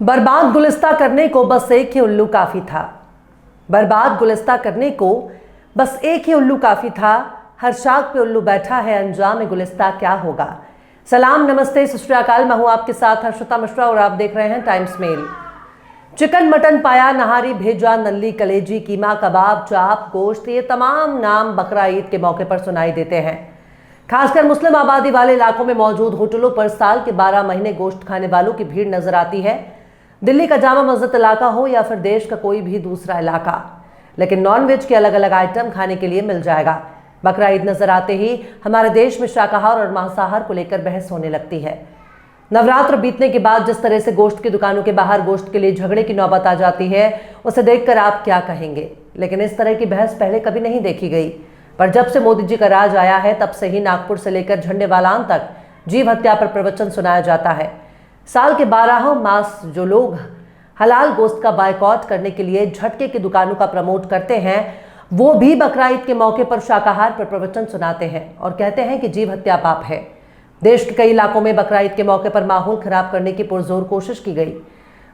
बर्बाद गुलिस्ता करने को बस एक ही उल्लू काफी था। बर्बाद गुलिस्ता करने को बस एक ही उल्लू काफी था। हर शाख पे उल्लू बैठा है, अंजाम गुलिस्ता क्या होगा। सलाम, नमस्ते, सत श्री अकाल। मैं हूं आपके साथ हर्षिता मिश्रा और आप देख रहे हैं टाइम्स मेल। चिकन, मटन, पाया, नहारी, भेजा, नल्ली, कलेजी, कीमा, कबाब, चाप, गोश्त, ये तमाम नाम बकरा ईद के मौके पर सुनाई देते हैं। खासकर मुस्लिम आबादी वाले इलाकों में मौजूद होटलों पर साल के 12 महीने गोश्त खाने वालों की भीड़ नजर आती है। दिल्ली का जामा मस्जिद इलाका हो या फिर देश का कोई भी दूसरा इलाका, लेकिन नॉनवेज के अलग अलग आइटम खाने के लिए मिल जाएगा। बकरा ईद नजर आते ही हमारे देश में शाकाहार और मांसाहार को लेकर बहस होने लगती है। नवरात्र बीतने के बाद जिस तरह से गोश्त की दुकानों के बाहर गोश्त के लिए झगड़े की नौबत आ जाती है, उसे देखकर आप क्या कहेंगे। लेकिन इस तरह की बहस पहले कभी नहीं देखी गई। पर जब से मोदी जी का राज आया है, तब से ही नागपुर से लेकर झंडेवालान तक जीव हत्या पर प्रवचन सुनाया जाता है। साल के 12 मास जो लोग हलाल गोश्त का बायकॉट करने के लिए झटके की दुकानों का प्रमोट करते हैं, वो भी बकरा ईद के मौके पर शाकाहार पर प्रवचन सुनाते हैं और कहते हैं कि जीव हत्या पाप है। देश के कई इलाकों में बकरा ईद के मौके पर माहौल खराब करने की पुरजोर कोशिश की गई।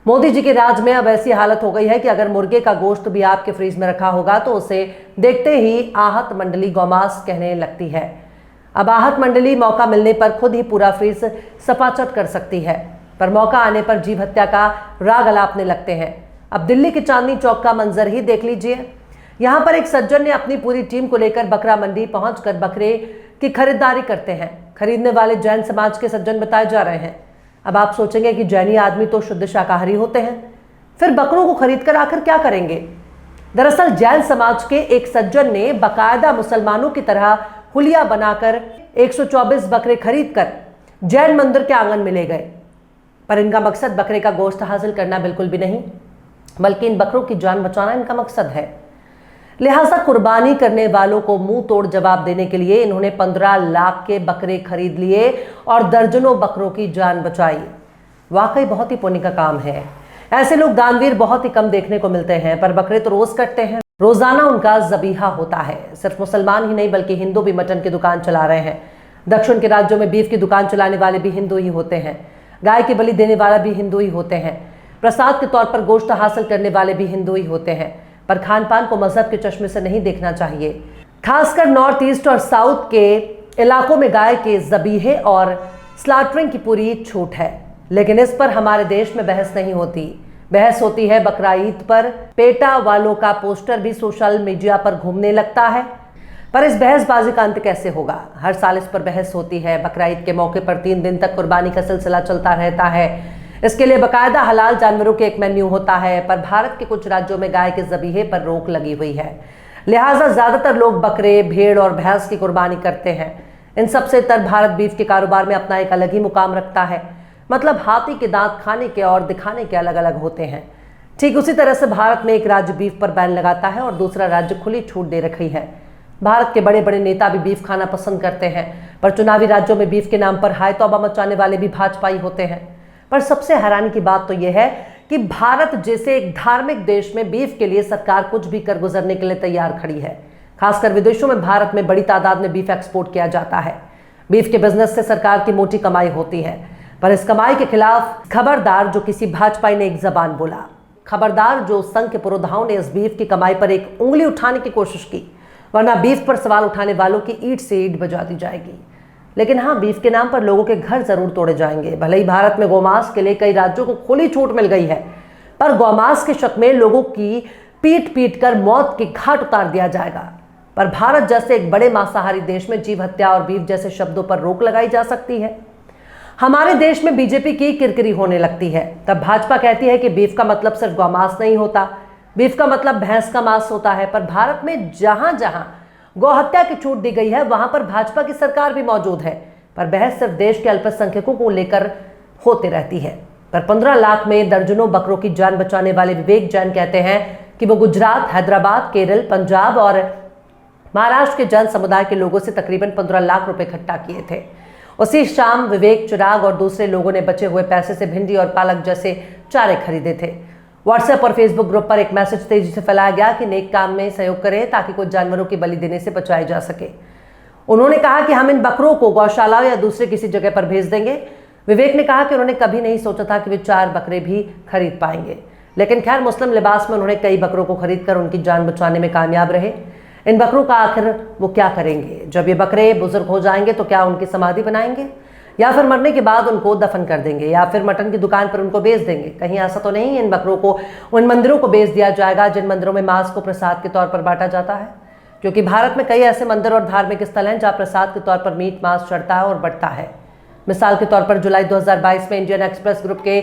मोदी जी के राज में अब ऐसी हालत हो गई है कि अगर मुर्गे का गोश्त भी आपके फ्रीज में रखा होगा तो उसे देखते ही आहत मंडली गौमांस कहने लगती है। अब आहत मंडली मौका मिलने पर खुद ही पूरा फ्रीज सपाचट कर सकती है, पर मौका आने पर जीव हत्या का राग अलापने लगते हैं। अब दिल्ली के चांदनी चौक का मंजर ही देख लीजिए। यहाँ पर एक सज्जन ने अपनी पूरी टीम को लेकर बकरा मंडी पहुंचकर बकरे की खरीदारी करते हैं। खरीदने वाले जैन समाज के सज्जन बताए जा रहे हैं। अब आप सोचेंगे कि जैनी आदमी तो शुद्ध शाकाहारी होते हैं, फिर बकरों को खरीद कर आखिर क्या करेंगे। दरअसल जैन समाज के एक सज्जन ने बाकायदा मुसलमानों की तरह हुलिया बनाकर 124 बकरे खरीदकर जैन मंदिर के आंगन में ले गए। पर इनका मकसद बकरे का गोश्त हासिल करना बिल्कुल भी नहीं, बल्कि इन बकरों की जान बचाना इनका मकसद है। लिहाजा कुर्बानी करने वालों को मुंह तोड़ जवाब देने के लिए इन्होंने 15 लाख के बकरे खरीद लिए और दर्जनों बकरों की जान बचाई। वाकई बहुत ही पुण्य का काम है। ऐसे लोग दानवीर बहुत ही कम देखने को मिलते हैं, पर बकरे तो रोज कटते हैं। रोजाना उनका ज़बीहा होता है। सिर्फ मुसलमान ही नहीं बल्कि हिंदू भी मटन की दुकान चला रहे हैं। दक्षिण के राज्यों में बीफ की दुकान चलाने वाले भी हिंदू ही होते हैं। गाय की बलि देने वाला भी हिंदू ही होते हैं। प्रसाद के तौर पर गोश्त हासिल करने वाले भी हिंदू ही होते हैं। पर खान पान को मजहब के चश्मे से नहीं देखना चाहिए। खासकर नॉर्थ ईस्ट और साउथ के इलाकों में गाय के ज़बीहे और स्लॉटरिंग की पूरी छूट है, लेकिन इस पर हमारे देश में बहस नहीं होती। बहस होती है बकरा ईद पर। पेटा वालों का पोस्टर भी सोशल मीडिया पर घूमने लगता है, पर इस बहसबाजी का अंत कैसे होगा। हर साल इस पर बहस होती है। बकरा ईद के मौके पर 3 दिन तक कुर्बानी का सिलसिला चलता रहता है। इसके लिए बाकायदा हलाल जानवरों के एक मेन्यू होता है, पर भारत के कुछ राज्यों में गाय के ज़बीहे पर रोक लगी हुई है। लिहाजा ज्यादातर लोग बकरे, भेड़ और भैंस की कुर्बानी करते हैं। इन सबसे तर भारत बीफ के कारोबार में अपना एक अलग ही मुकाम रखता है। मतलब हाथी के दांत खाने के और दिखाने के अलग अलग होते हैं। ठीक उसी तरह से भारत में एक राज्य बीफ पर बैन लगाता है और दूसरा राज्य खुली छूट दे रखी है। भारत के बड़े बड़े नेता भी बीफ खाना पसंद करते हैं, पर चुनावी राज्यों में बीफ के नाम पर हाय तौबा मचाने वाले भी भाजपाई होते हैं। पर सबसे हैरानी की बात तो यह है कि भारत जैसे एक धार्मिक देश में बीफ के लिए सरकार कुछ भी कर गुजरने के लिए तैयार खड़ी है। खासकर विदेशों में भारत में बड़ी तादाद में बीफ एक्सपोर्ट किया जाता है। बीफ के बिजनेस से सरकार की मोटी कमाई होती है, पर इस कमाई के खिलाफ खबरदार जो किसी भाजपाई ने एक जबान बोला। खबरदार जो संघ के पुरोधाओं ने इस बीफ की कमाई पर एक उंगली उठाने की कोशिश की, वरना बीफ पर सवाल उठाने वालों की ईंट से ईंट बजा दी जाएगी। लेकिन हाँ, बीफ के नाम पर लोगों के घर जरूर तोड़े जाएंगे। भले ही भारत में गौमांस के लिए कई राज्यों को खुली छूट मिल गई है, पर गौमांस के शक में लोगों की पीट पीट कर मौत के घाट उतार दिया जाएगा। पर भारत जैसे एक बड़े मांसाहारी देश में जीव हत्या और बीफ जैसे शब्दों पर रोक लगाई जा सकती है। हमारे देश में बीजेपी की किरकिरी होने लगती है, तब भाजपा कहती है कि बीफ का मतलब सिर्फ गौमांस नहीं होता, बीफ का मतलब भैंस का मांस होता है। पर भारत में जहां जहां गौ हत्या की छूट दी गई है, वहां पर भाजपा की सरकार भी मौजूद है, पर बहस सिर्फ देश के अल्पसंख्यकों को लेकर होती रहती है। पर 15 लाख में दर्जनों बकरों की जान बचाने वाले विवेक जैन कहते हैं कि वो गुजरात, हैदराबाद, केरल, पंजाब और महाराष्ट्र के जैन समुदाय के लोगों से तकरीबन 15 लाख रुपए इकट्ठा किए थे। उसी शाम विवेक, चिराग और दूसरे लोगों ने बचे हुए पैसे से भिंडी और पालक जैसे चारे खरीदे थे। व्हाट्सएप और फेसबुक ग्रुप पर एक मैसेज तेजी से फैलाया गया कि नेक काम में सहयोग करें ताकि कुछ जानवरों की बलि देने से बचाया जा सके। उन्होंने कहा कि हम इन बकरों को गौशाला या दूसरे किसी जगह पर भेज देंगे। विवेक ने कहा कि उन्होंने कभी नहीं सोचा था कि वे 4 बकरे भी खरीद पाएंगे, लेकिन खैर मुस्लिम लिबास में उन्होंने कई बकरों को खरीदकर उनकी जान बचाने में कामयाब रहे। इन बकरों का आखिर वो क्या करेंगे? जब ये बकरे बुजुर्ग हो जाएंगे तो क्या उनकी समाधि बनाएंगे, या फिर मरने के बाद उनको दफन कर देंगे, या फिर मटन की दुकान पर उनको बेच देंगे? कहीं ऐसा तो नहीं इन बकरों को उन मंदिरों को बेच दिया जाएगा जिन मंदिरों में मांस को प्रसाद के तौर पर बांटा जाता है? क्योंकि भारत में कई ऐसे मंदिर और धार्मिक स्थल हैं जहाँ प्रसाद के तौर पर मीट मांस चढ़ता है और बढ़ता है। मिसाल के तौर पर जुलाई 2022 में इंडियन एक्सप्रेस ग्रुप के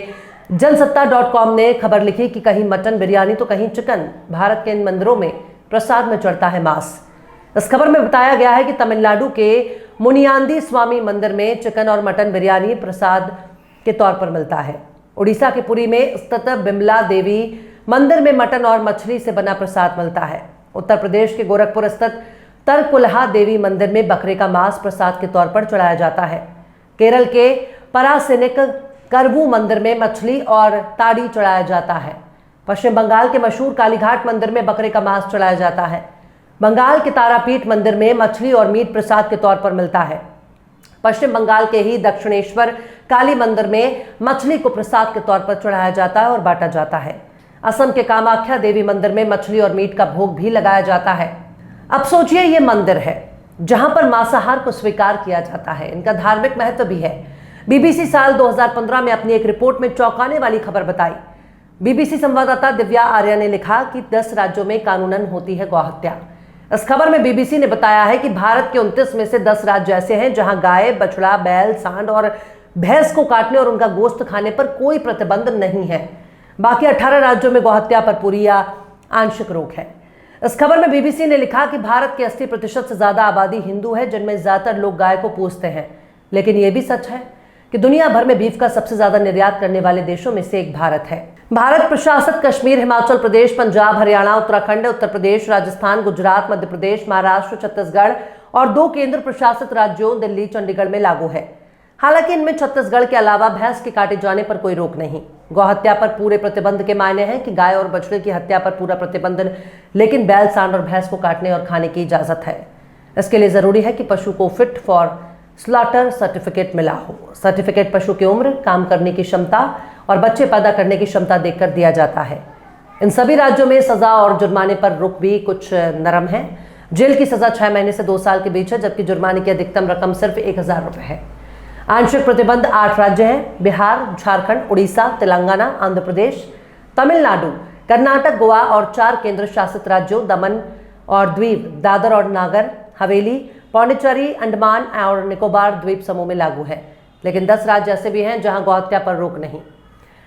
जनसत्ता.com ने खबर लिखी कि कहीं मटन बिरयानी तो कहीं चिकन, भारत के इन मंदिरों में प्रसाद में चढ़ता है मांस। इस खबर में बताया गया है कि तमिलनाडु के मुनियांदी स्वामी मंदिर में चिकन और मटन बिरयानी प्रसाद के तौर पर मिलता है। उड़ीसा के पुरी में स्थित बिमला देवी मंदिर में मटन और मछली से बना प्रसाद मिलता है। उत्तर प्रदेश के गोरखपुर स्थित तरकुलहा देवी मंदिर में बकरे का मांस प्रसाद के तौर पर चढ़ाया जाता है। केरल के परासिनिक करवू मंदिर में मछली और ताड़ी चढ़ाया जाता है। पश्चिम बंगाल के मशहूर कालीघाट मंदिर में बकरे का मांस चढ़ाया जाता है। बंगाल के तारापीठ मंदिर में मछली और मीट प्रसाद के तौर पर मिलता है। पश्चिम बंगाल के ही दक्षिणेश्वर काली मंदिर में मछली को प्रसाद के तौर पर चढ़ाया जाता है और बांटा जाता है। असम के कामाख्या देवी मंदिर में मछली और मीट का भोग भी लगाया जाता है। अब सोचिए, ये मंदिर है जहां पर मांसाहार को स्वीकार किया जाता है। इनका धार्मिक महत्व भी है। बीबीसी साल 2015 में अपनी एक रिपोर्ट में चौंकाने वाली खबर बताई। बीबीसी संवाददाता दिव्या आर्या ने लिखा कि 10 राज्यों में कानूनन होती है गौहत्या। इस खबर में बीबीसी ने बताया है कि भारत के 29 में से 10 राज्य ऐसे हैं जहां गाय, बछड़ा, बैल, सांड और भैंस को काटने और उनका गोश्त खाने पर कोई प्रतिबंध नहीं है। बाकी 18 राज्यों में गौहत्या पर पूरी या आंशिक रोक है। इस खबर में बीबीसी ने लिखा कि भारत की 80% से ज्यादा आबादी हिंदू है, जिनमें ज्यादातर लोग गाय को पूजते हैं। लेकिन यह भी सच है कि दुनिया भर में बीफ का सबसे ज्यादा निर्यात करने वाले देशों में से एक भारत है। भारत प्रशासित कश्मीर, हिमाचल प्रदेश, पंजाब, हरियाणा, उत्तराखंड, उत्तर प्रदेश, राजस्थान, गुजरात, मध्य प्रदेश, महाराष्ट्र, छत्तीसगढ़ और 2 केंद्र प्रशासित राज्यों दिल्ली, चंडीगढ़ में लागू है। हालांकि इनमें छत्तीसगढ़ के अलावा भैंस के काटे जाने पर कोई रोक नहीं। गौहत्या पर पूरे प्रतिबंध के मायने हैं कि गाय और बछड़े की हत्या पर पूरा प्रतिबंध, लेकिन बैल, सांड और भैंस को काटने और खाने की इजाजत है। इसके लिए जरूरी है कि पशु को फिट फॉर स्लॉटर सर्टिफिकेट मिला हो। सर्टिफिकेट पशु की उम्र, काम करने की क्षमता और बच्चे पैदा करने की क्षमता देखकर दिया जाता है। इन सभी राज्यों में सजा और जुर्माने पर रुख भी कुछ नरम है। जेल की सजा 6 महीने से 2 साल के बीच है, जबकि जुर्माने की अधिकतम रकम सिर्फ 1000 रुपये है। आंशिक प्रतिबंध 8 राज्य हैं: बिहार, झारखंड, उड़ीसा, तेलंगाना, आंध्र प्रदेश, तमिलनाडु, कर्नाटक, गोवा और 4 केंद्र शासित राज्यों दमन और द्वीप, दादर और नागर हवेली, पौंडीचेरी, अंडमान और निकोबार द्वीप समूह में लागू है। लेकिन 10 राज्य ऐसे भी हैं जहां गौहत्या पर रोक नहीं।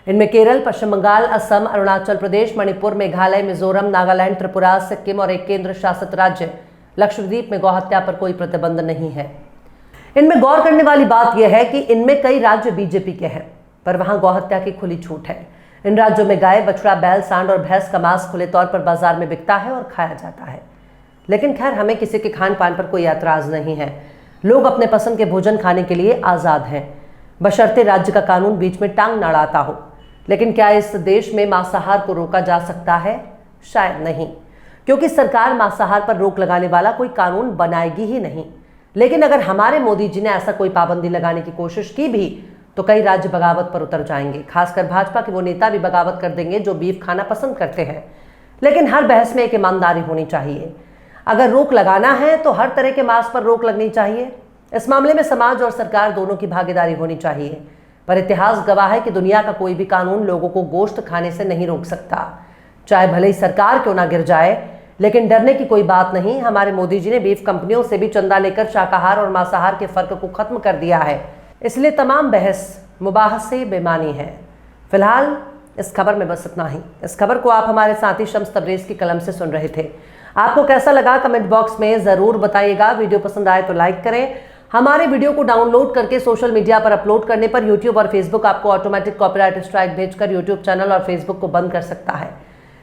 इनमें केरल, पश्चिम बंगाल, असम, अरुणाचल प्रदेश, मणिपुर, मेघालय, मिजोरम, नागालैंड, त्रिपुरा, सिक्किम और एक केंद्र शासित राज्य लक्षद्वीप में गौहत्या पर कोई प्रतिबंध नहीं है। इनमें गौर करने वाली बात यह है कि इनमें कई राज्य बीजेपी के हैं, पर वहां गौहत्या की खुली छूट है। इन राज्यों में गाय, बछड़ा, बैल, सांड और भैंस का मांस खुले तौर पर बाजार में बिकता है और खाया जाता है। लेकिन खैर, हमें किसी के खान पान पर कोई ऐतराज नहीं है। लोग अपने पसंद के भोजन खाने के लिए आज़ाद हैं, बशर्ते राज्य का कानून बीच में टांग न अड़ाता हो। लेकिन क्या इस देश में मांसाहार को रोका जा सकता है? शायद नहीं, क्योंकि सरकार मांसाहार पर रोक लगाने वाला कोई कानून बनाएगी ही नहीं। लेकिन अगर हमारे मोदी जी ने ऐसा कोई पाबंदी लगाने की कोशिश की भी तो कई राज्य बगावत पर उतर जाएंगे। खासकर भाजपा के वो नेता भी बगावत कर देंगे जो बीफ खाना पसंद करते हैं। लेकिन हर बहस में एक ईमानदारी होनी चाहिए। अगर रोक लगाना है तो हर तरह के मांस पर रोक लगनी चाहिए। इस मामले में समाज और सरकार दोनों की भागीदारी होनी चाहिए। पर इतिहास गवाह है कि दुनिया का कोई भी कानून लोगों को गोश्त खाने से नहीं रोक सकता, चाहे भले ही सरकार क्यों ना गिर जाए। लेकिन डरने की कोई बात नहीं। हमारे मोदी जी ने बीफ कंपनियों से भी चंदा लेकर शाकाहार और मांसाहार के फर्क को खत्म कर दिया है। इसलिए तमाम बहस मुबाह से बेमानी है। फिलहाल इस खबर में बस इतना ही। इस खबर को आप हमारे साथी शम्स तबरेज़ की कलम से सुन रहे थे। आपको कैसा लगा कमेंट बॉक्स में ज़रूर बताइएगा। वीडियो पसंद आए तो लाइक करें। हमारे वीडियो को डाउनलोड करके सोशल मीडिया पर अपलोड करने पर यूट्यूब और फेसबुक आपको ऑटोमेटिक कॉपीराइट स्ट्राइक भेजकर यूट्यूब चैनल और फेसबुक को बंद कर सकता है।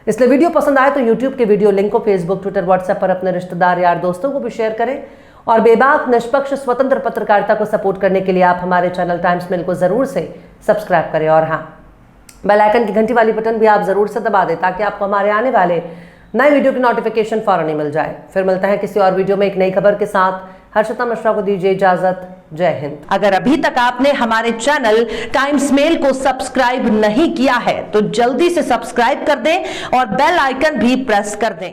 इसलिए वीडियो पसंद आए तो यूट्यूब के वीडियो लिंक को फेसबुक, ट्विटर, व्हाट्सएप पर अपने रिश्तेदार, यार, दोस्तों को भी शेयर करें। और बेबाक, निष्पक्ष, स्वतंत्र पत्रकारिता को सपोर्ट करने के लिए आप हमारे चैनल टाइम्स मेल को जरूर से सब्सक्राइब करें। और हाँ, बेल आइकन की घंटी वाली बटन भी आप जरूर से दबा दें ताकि आपको हमारे आने वाले नए वीडियो की नोटिफिकेशन फौरन ही मिल जाए। फिर मिलते हैं किसी और वीडियो में एक नई खबर के साथ। हर्षिता मिश्रा को दीजिए इजाजत। जय हिंद। अगर अभी तक आपने हमारे चैनल टाइम्स मेल को सब्सक्राइब नहीं किया है तो जल्दी से सब्सक्राइब कर दें और बेल आइकन भी प्रेस कर दें।